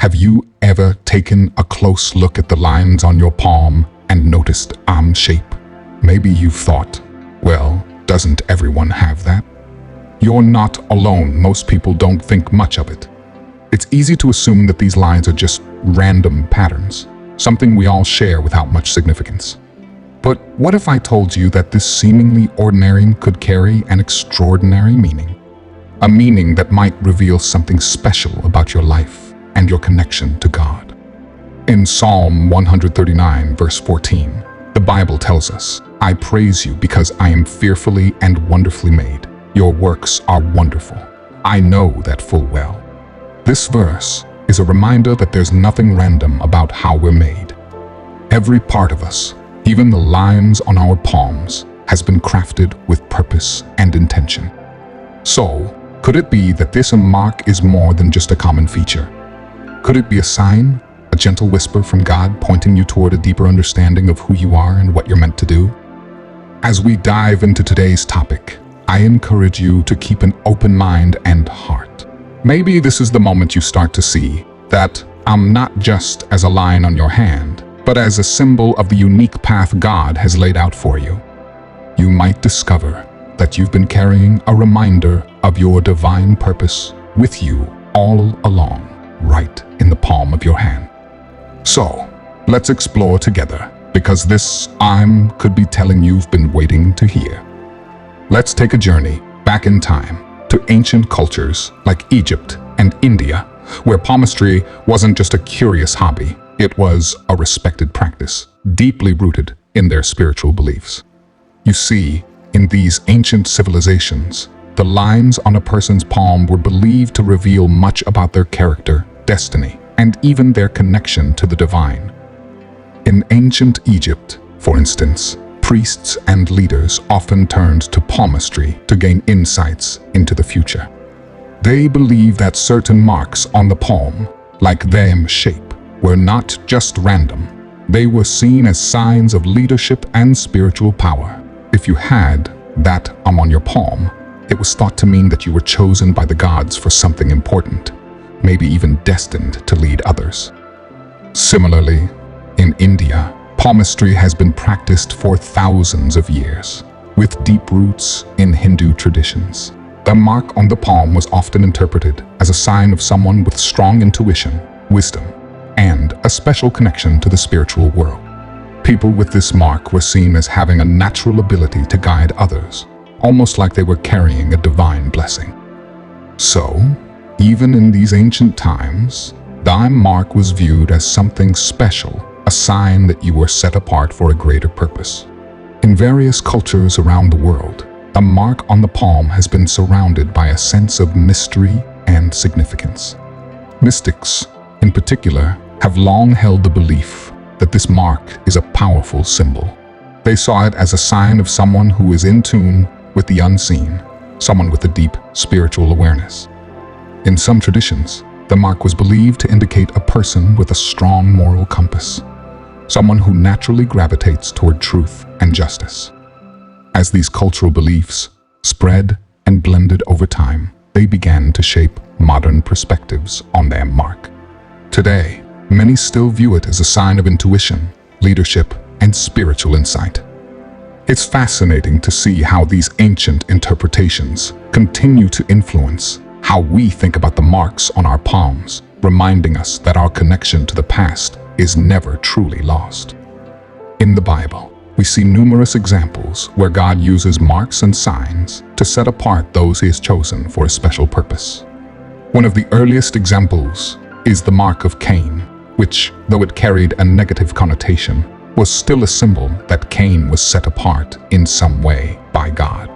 Have you ever taken a close look at the lines on your palm and noticed arm shape? Maybe you've thought, well, doesn't everyone have that? You're not alone. Most people don't think much of it. It's easy to assume that these lines are just random patterns, something we all share without much significance. But what if I told you that this seemingly ordinary could carry an extraordinary meaning? A meaning that might reveal something special about your life and your connection to God. In Psalm 139, verse 14, the Bible tells us, "I praise you because I am fearfully and wonderfully made. Your works are wonderful. I know that full well." This verse is a reminder that there's nothing random about how we're made. Every part of us, even the lines on our palms, has been crafted with purpose and intention. So, could it be that this mark is more than just a common feature? Could it be a sign, a gentle whisper from God pointing you toward a deeper understanding of who you are and what you're meant to do? As we dive into today's topic, I encourage you to keep an open mind and heart. Maybe this is the moment you start to see that I'm not just as a line on your hand, but as a symbol of the unique path God has laid out for you. You might discover that you've been carrying a reminder of your divine purpose with you all along, right in the palm of your hand. So, let's explore together, because this could be telling you've been waiting to hear. Let's take a journey back in time to ancient cultures like Egypt and India, where palmistry wasn't just a curious hobby, it was a respected practice, deeply rooted in their spiritual beliefs. You see, in these ancient civilizations, the lines on a person's palm were believed to reveal much about their character, destiny, and even their connection to the divine. In ancient Egypt, for instance, priests and leaders often turned to palmistry to gain insights into the future. They believed that certain marks on the palm, like their shape, were not just random. They were seen as signs of leadership and spiritual power. If you had that on your palm, it was thought to mean that you were chosen by the gods for something important, maybe even destined to lead others. Similarly, in India, palmistry has been practiced for thousands of years, with deep roots in Hindu traditions. The mark on the palm was often interpreted as a sign of someone with strong intuition, wisdom, and a special connection to the spiritual world. People with this mark were seen as having a natural ability to guide others, almost like they were carrying a divine blessing. So, even in these ancient times, the mark was viewed as something special, a sign that you were set apart for a greater purpose. In various cultures around the world, a mark on the palm has been surrounded by a sense of mystery and significance. Mystics, in particular, have long held the belief that this mark is a powerful symbol. They saw it as a sign of someone who is in tune with the unseen, someone with a deep spiritual awareness. In some traditions, the mark was believed to indicate a person with a strong moral compass, someone who naturally gravitates toward truth and justice. As these cultural beliefs spread and blended over time, they began to shape modern perspectives on their mark. Today, many still view it as a sign of intuition, leadership, and spiritual insight. It's fascinating to see how these ancient interpretations continue to influence how we think about the marks on our palms, reminding us that our connection to the past is never truly lost. In the Bible, we see numerous examples where God uses marks and signs to set apart those He has chosen for a special purpose. One of the earliest examples is the mark of Cain, which, though it carried a negative connotation, was still a symbol that Cain was set apart in some way by God.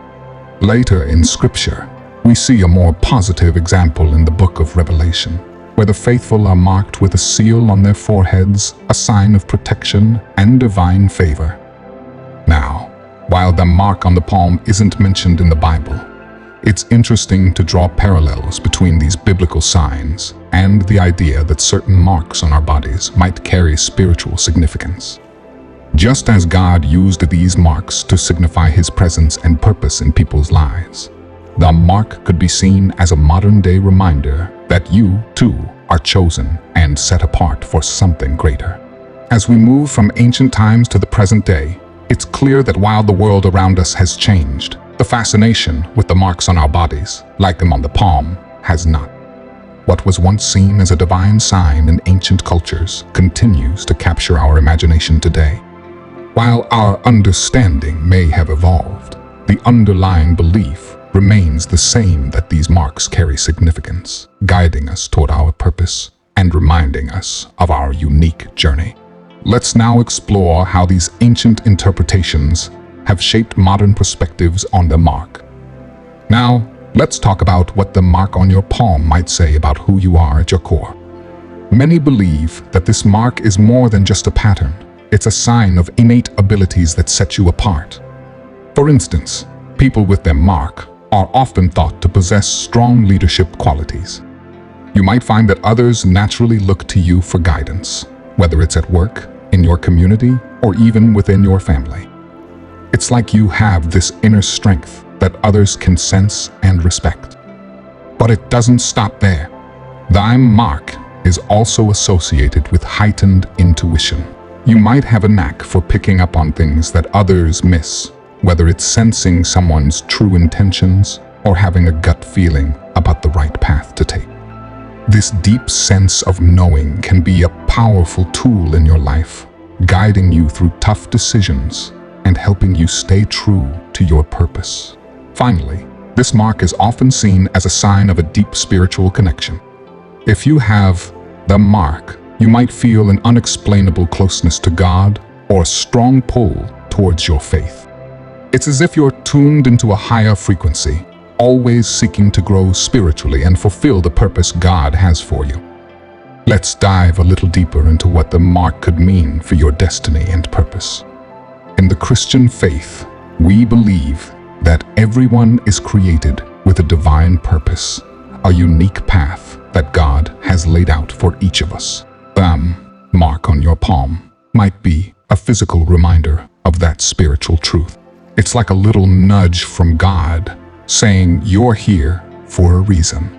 Later in Scripture, we see a more positive example in the book of Revelation, where the faithful are marked with a seal on their foreheads, a sign of protection and divine favor. Now, while the mark on the palm isn't mentioned in the Bible, it's interesting to draw parallels between these biblical signs and the idea that certain marks on our bodies might carry spiritual significance. Just as God used these marks to signify His presence and purpose in people's lives, the mark could be seen as a modern-day reminder that you, too, are chosen and set apart for something greater. As we move from ancient times to the present day, it's clear that while the world around us has changed, the fascination with the marks on our bodies, like them on the palm, has not. What was once seen as a divine sign in ancient cultures continues to capture our imagination today. While our understanding may have evolved, the underlying belief remains the same, that these marks carry significance, guiding us toward our purpose and reminding us of our unique journey. Let's now explore how these ancient interpretations have shaped modern perspectives on the mark. Now, let's talk about what the mark on your palm might say about who you are at your core. Many believe that this mark is more than just a pattern. It's a sign of innate abilities that set you apart. For instance, people with their mark are often thought to possess strong leadership qualities. You might find that others naturally look to you for guidance, whether it's at work, in your community, or even within your family. It's like you have this inner strength that others can sense and respect. But it doesn't stop there. Thy mark is also associated with heightened intuition. You might have a knack for picking up on things that others miss, whether it's sensing someone's true intentions or having a gut feeling about the right path to take. This deep sense of knowing can be a powerful tool in your life, guiding you through tough decisions and helping you stay true to your purpose. Finally, this mark is often seen as a sign of a deep spiritual connection. If you have the mark, you might feel an unexplainable closeness to God or a strong pull towards your faith. It's as if you're tuned into a higher frequency, always seeking to grow spiritually and fulfill the purpose God has for you. Let's dive a little deeper into what the mark could mean for your destiny and purpose. In the Christian faith, we believe that everyone is created with a divine purpose, a unique path that God has laid out for each of us. The mark on your palm might be a physical reminder of that spiritual truth. It's like a little nudge from God, saying you're here for a reason.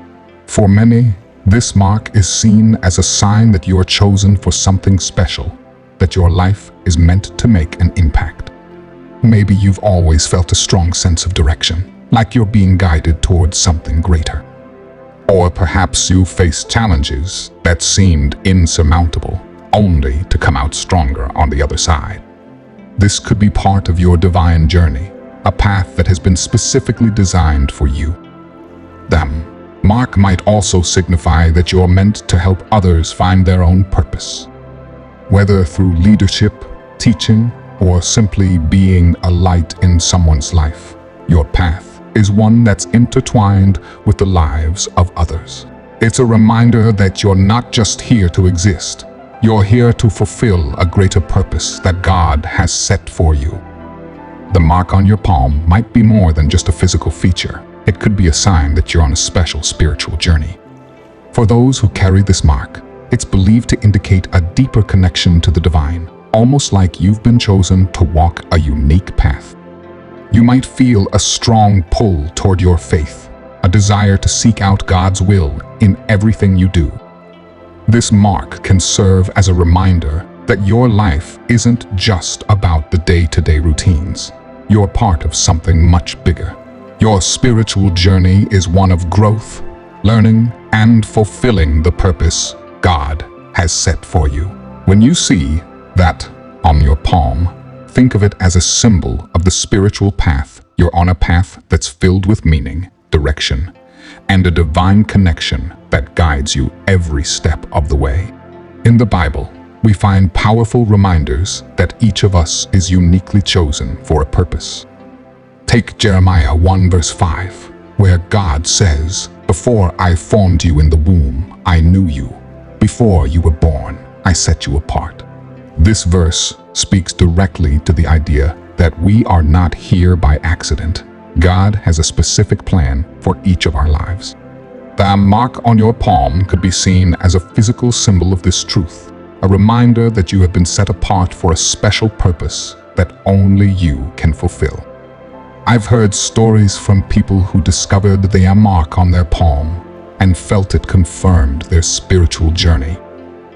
For many, this mark is seen as a sign that you're chosen for something special, that your life is meant to make an impact. Maybe you've always felt a strong sense of direction, like you're being guided towards something greater. Or perhaps you faced challenges that seemed insurmountable, only to come out stronger on the other side. This could be part of your divine journey, a path that has been specifically designed for you. The mark might also signify that you're meant to help others find their own purpose. Whether through leadership, teaching, or simply being a light in someone's life, your path is one that's intertwined with the lives of others. It's a reminder that you're not just here to exist. You're here to fulfill a greater purpose that God has set for you. The mark on your palm might be more than just a physical feature. It could be a sign that you're on a special spiritual journey. For those who carry this mark, it's believed to indicate a deeper connection to the divine, almost like you've been chosen to walk a unique path. You might feel a strong pull toward your faith, a desire to seek out God's will in everything you do. This mark can serve as a reminder that your life isn't just about the day-to-day routines. You're part of something much bigger. Your spiritual journey is one of growth, learning, and fulfilling the purpose God has set for you. When you see that on your palm, think of it as a symbol of the spiritual path. You're on a path that's filled with meaning, direction, and a divine connection that guides you every step of the way. In the Bible, we find powerful reminders that each of us is uniquely chosen for a purpose. Take Jeremiah 1 verse 5, where God says, "Before I formed you in the womb, I knew you. Before you were born, I set you apart." This verse speaks directly to the idea that we are not here by accident. God has a specific plan for each of our lives. The mark on your palm could be seen as a physical symbol of this truth, a reminder that you have been set apart for a special purpose that only you can fulfill. I've heard stories from people who discovered the mark on their palm, and felt it confirmed their spiritual journey.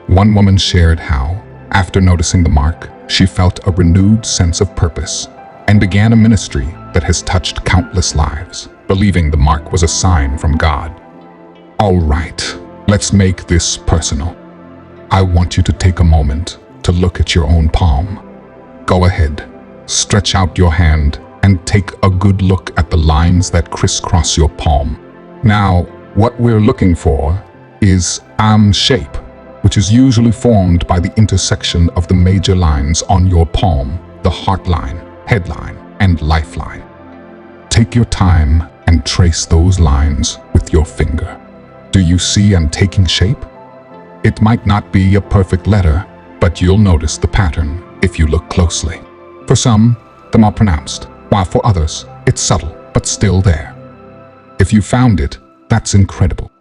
One woman shared how, after noticing the mark, she felt a renewed sense of purpose and began a ministry that has touched countless lives, believing the mark was a sign from God. All right, let's make this personal. I want you to take a moment to look at your own palm. Go ahead, stretch out your hand and take a good look at the lines that crisscross your palm. Now, what we're looking for is shape, which is usually formed by the intersection of the major lines on your palm, the heart line, headline, and lifeline. Take your time and trace those lines with your finger. Do you see I'm taking shape? It might not be a perfect letter, but you'll notice the pattern if you look closely. For some, them are pronounced, while for others, it's subtle, but still there. If you found it, that's incredible.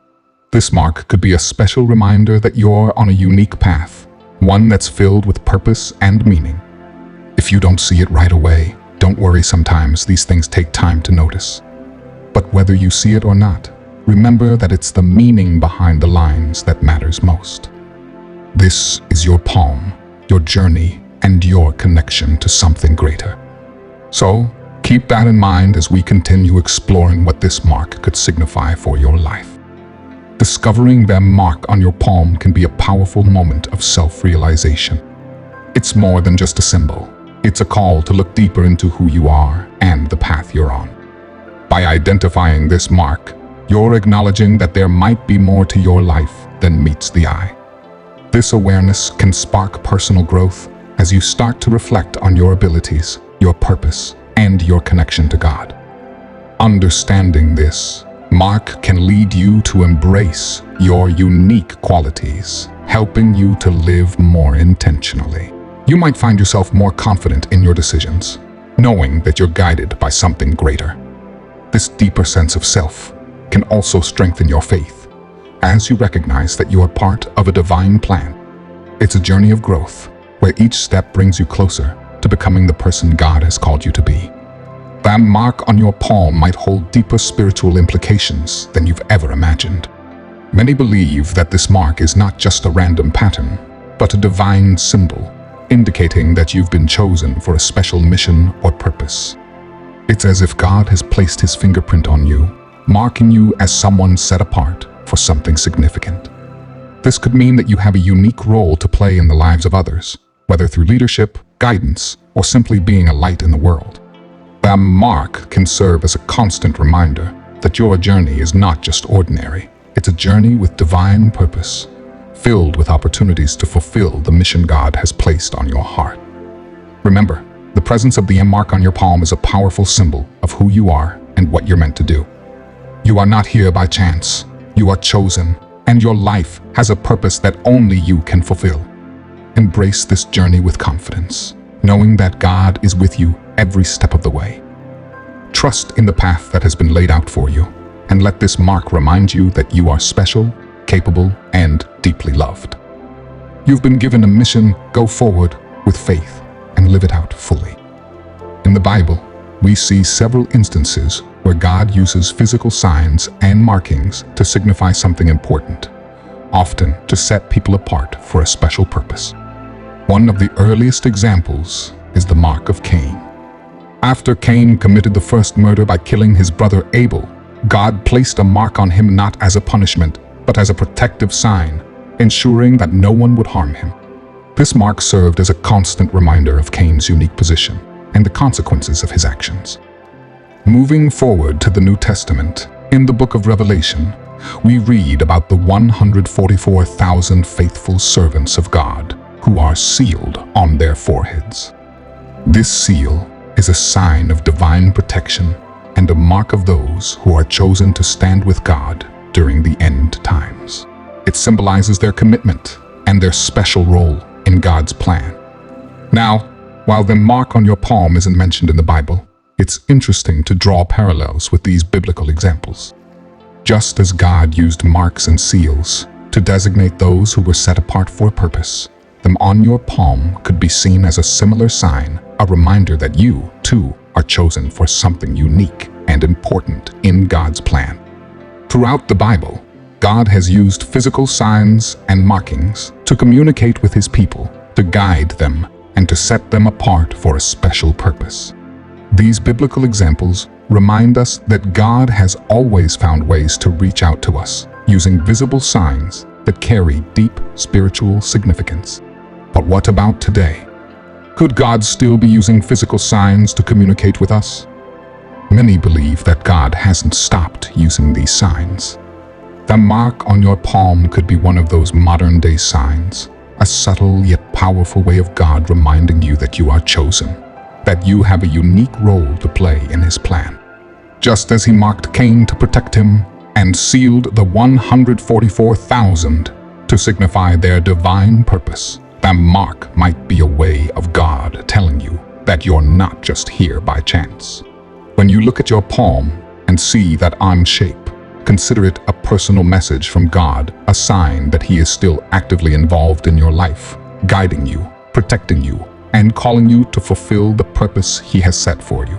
This mark could be a special reminder that you're on a unique path, one that's filled with purpose and meaning. If you don't see it right away, don't worry, sometimes these things take time to notice. But whether you see it or not, remember that it's the meaning behind the lines that matters most. This is your palm, your journey, and your connection to something greater. So, keep that in mind as we continue exploring what this mark could signify for your life. Discovering the mark on your palm can be a powerful moment of self-realization. It's more than just a symbol. It's a call to look deeper into who you are and the path you're on. By identifying this mark, you're acknowledging that there might be more to your life than meets the eye. This awareness can spark personal growth as you start to reflect on your abilities, your purpose, and your connection to God. Understanding this mark can lead you to embrace your unique qualities, helping you to live more intentionally. You might find yourself more confident in your decisions, knowing that you're guided by something greater. This deeper sense of self can also strengthen your faith, as you recognize that you are part of a divine plan. It's a journey of growth, where each step brings you closer to becoming the person God has called you to be. That mark on your palm might hold deeper spiritual implications than you've ever imagined. Many believe that this mark is not just a random pattern, but a divine symbol, indicating that you've been chosen for a special mission or purpose. It's as if God has placed his fingerprint on you, marking you as someone set apart for something significant. This could mean that you have a unique role to play in the lives of others, whether through leadership, guidance, or simply being a light in the world. That mark can serve as a constant reminder that your journey is not just ordinary. It's a journey with divine purpose, filled with opportunities to fulfill the mission God has placed on your heart. Remember, the presence of the M mark on your palm is a powerful symbol of who you are and what you're meant to do. You are not here by chance. You are chosen, and your life has a purpose that only you can fulfill. Embrace this journey with confidence, knowing that God is with you every step of the way. Trust in the path that has been laid out for you, and let this mark remind you that you are special, capable, and deeply loved. You've been given a mission. Go forward with faith and live it out fully. In the Bible, we see several instances where God uses physical signs and markings to signify something important, often to set people apart for a special purpose. One of the earliest examples is the mark of Cain. After Cain committed the first murder by killing his brother Abel, God placed a mark on him not as a punishment, but as a protective sign, ensuring that no one would harm him. This mark served as a constant reminder of Cain's unique position and the consequences of his actions. Moving forward to the New Testament, in the book of Revelation, we read about the 144,000 faithful servants of God who are sealed on their foreheads. This seal is a sign of divine protection and a mark of those who are chosen to stand with God during the end times. It symbolizes their commitment and their special role in God's plan. Now, while the mark on your palm isn't mentioned in the Bible, it's interesting to draw parallels with these biblical examples. Just as God used marks and seals to designate those who were set apart for a purpose, them on your palm could be seen as a similar sign, a reminder that you, too, are chosen for something unique and important in God's plan. Throughout the Bible, God has used physical signs and markings to communicate with his people, to guide them, and to set them apart for a special purpose. These biblical examples remind us that God has always found ways to reach out to us, using visible signs that carry deep spiritual significance. But what about today? Could God still be using physical signs to communicate with us? Many believe that God hasn't stopped using these signs. The mark on your palm could be one of those modern-day signs, a subtle yet powerful way of God reminding you that you are chosen, that you have a unique role to play in his plan. Just as he marked Cain to protect him and sealed the 144,000 to signify their divine purpose, that mark might be a way of God telling you that you're not just here by chance. When you look at your palm and see that I'm shape, consider it a personal message from God, a sign that he is still actively involved in your life, guiding you, protecting you, and calling you to fulfill the purpose he has set for you.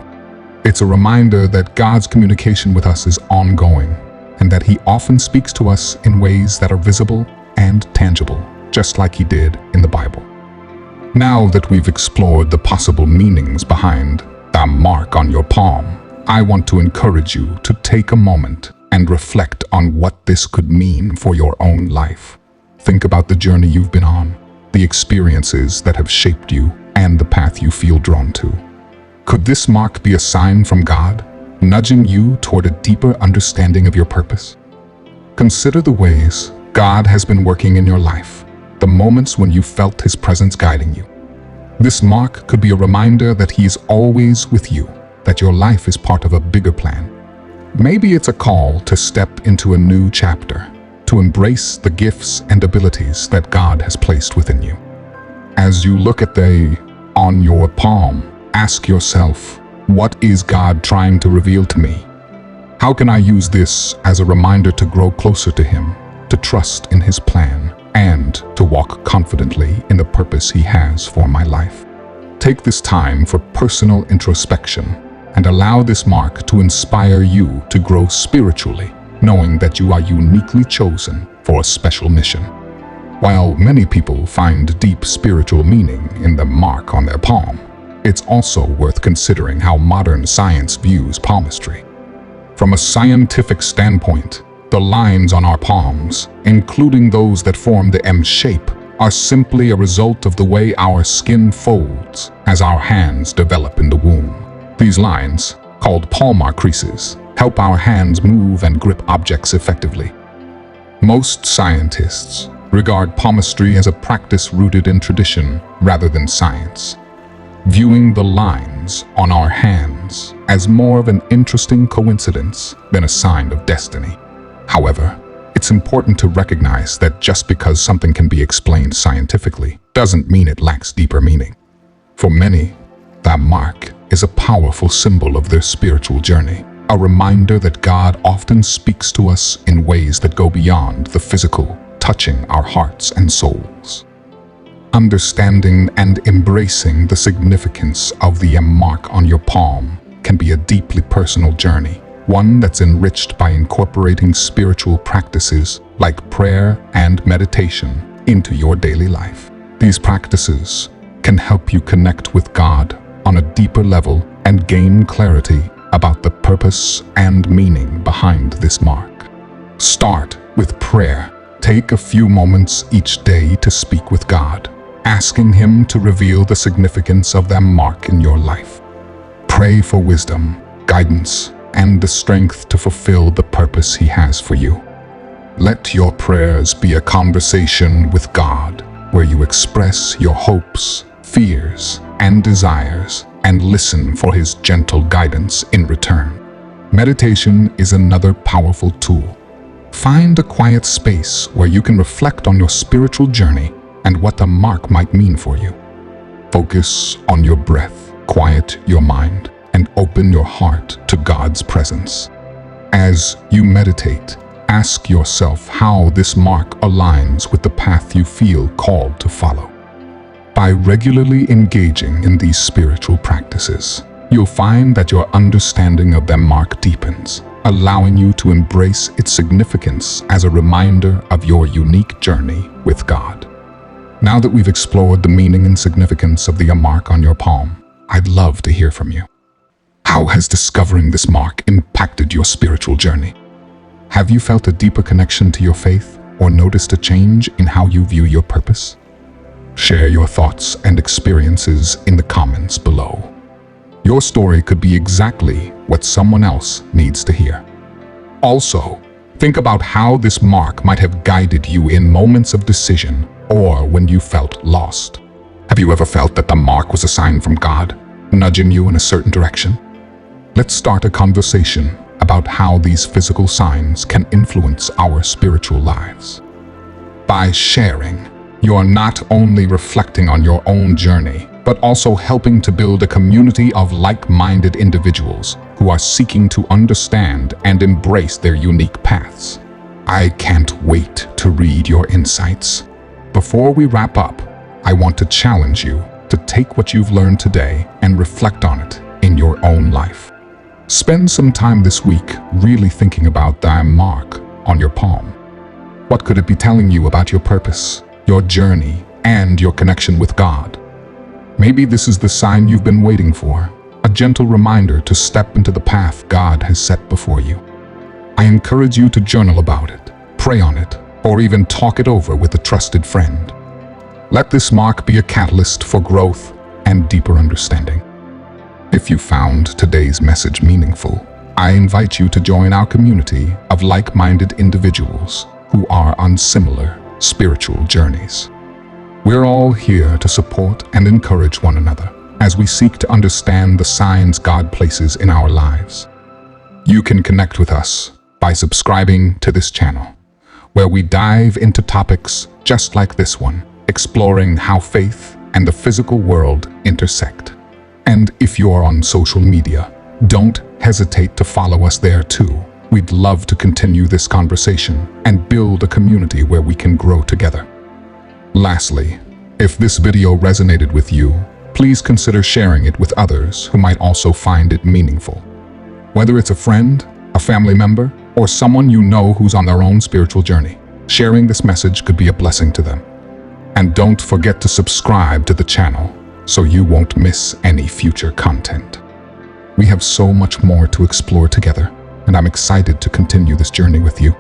It's a reminder that God's communication with us is ongoing, and that he often speaks to us in ways that are visible and tangible, just like he did in the Bible. Now that we've explored the possible meanings behind the mark on your palm, I want to encourage you to take a moment and reflect on what this could mean for your own life. Think about the journey you've been on, the experiences that have shaped you, and the path you feel drawn to. Could this mark be a sign from God, nudging you toward a deeper understanding of your purpose? Consider the ways God has been working in your life, the moments when you felt his presence guiding you. This mark could be a reminder that he is always with you, that your life is part of a bigger plan. Maybe it's a call to step into a new chapter, to embrace the gifts and abilities that God has placed within you. As you look at the on your palm, ask yourself, what is God trying to reveal to me? How can I use this as a reminder to grow closer to him, to trust in his plan, and to walk confidently in the purpose he has for my life? Take this time for personal introspection and allow this mark to inspire you to grow spiritually, knowing that you are uniquely chosen for a special mission. While many people find deep spiritual meaning in the mark on their palm, it's also worth considering how modern science views palmistry. From a scientific standpoint, the lines on our palms, including those that form the M shape, are simply a result of the way our skin folds as our hands develop in the womb. These lines, called palmar creases, help our hands move and grip objects effectively. Most scientists regard palmistry as a practice rooted in tradition rather than science, viewing the lines on our hands as more of an interesting coincidence than a sign of destiny. However, it's important to recognize that just because something can be explained scientifically doesn't mean it lacks deeper meaning. For many, that mark is a powerful symbol of their spiritual journey, a reminder that God often speaks to us in ways that go beyond the physical, touching our hearts and souls. Understanding and embracing the significance of the M mark on your palm can be a deeply personal journey, one that's enriched by incorporating spiritual practices like prayer and meditation into your daily life. These practices can help you connect with God on a deeper level and gain clarity about the purpose and meaning behind this mark. Start with prayer. Take a few moments each day to speak with God, asking him to reveal the significance of that mark in your life. Pray for wisdom, guidance, and the strength to fulfill the purpose he has for you. Let your prayers be a conversation with God where you express your hopes, fears, and desires, and listen for his gentle guidance in return. Meditation is another powerful tool. Find a quiet space where you can reflect on your spiritual journey and what the mark might mean for you. Focus on your breath, quiet your mind, and open your heart to God's presence. As you meditate, ask yourself how this mark aligns with the path you feel called to follow. By regularly engaging in these spiritual practices, you'll find that your understanding of the mark deepens, allowing you to embrace its significance as a reminder of your unique journey with God. Now that we've explored the meaning and significance of the mark on your palm, I'd love to hear from you. How has discovering this mark impacted your spiritual journey? Have you felt a deeper connection to your faith or noticed a change in how you view your purpose? Share your thoughts and experiences in the comments below. Your story could be exactly what someone else needs to hear. Also, think about how this mark might have guided you in moments of decision or when you felt lost. Have you ever felt that the mark was a sign from God, nudging you in a certain direction? Let's start a conversation about how these physical signs can influence our spiritual lives. By sharing, you're not only reflecting on your own journey, but also helping to build a community of like-minded individuals who are seeking to understand and embrace their unique paths. I can't wait to read your insights. Before we wrap up, I want to challenge you to take what you've learned today and reflect on it in your own life. Spend some time this week really thinking about the mark on your palm. What could it be telling you about your purpose, your journey, and your connection with God? Maybe this is the sign you've been waiting for, a gentle reminder to step into the path God has set before you. I encourage you to journal about it, pray on it, or even talk it over with a trusted friend. Let this mark be a catalyst for growth and deeper understanding. If you found today's message meaningful, I invite you to join our community of like-minded individuals who are on similar spiritual journeys. We're all here to support and encourage one another as we seek to understand the signs God places in our lives. You can connect with us by subscribing to this channel, where we dive into topics just like this one, exploring how faith and the physical world intersect. And if you're on social media, don't hesitate to follow us there too. We'd love to continue this conversation and build a community where we can grow together. Lastly, if this video resonated with you, please consider sharing it with others who might also find it meaningful. Whether it's a friend, a family member, or someone you know who's on their own spiritual journey, sharing this message could be a blessing to them. And don't forget to subscribe to the channel so you won't miss any future content. We have so much more to explore together, and I'm excited to continue this journey with you.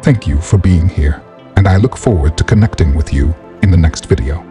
Thank you for being here, and I look forward to connecting with you in the next video.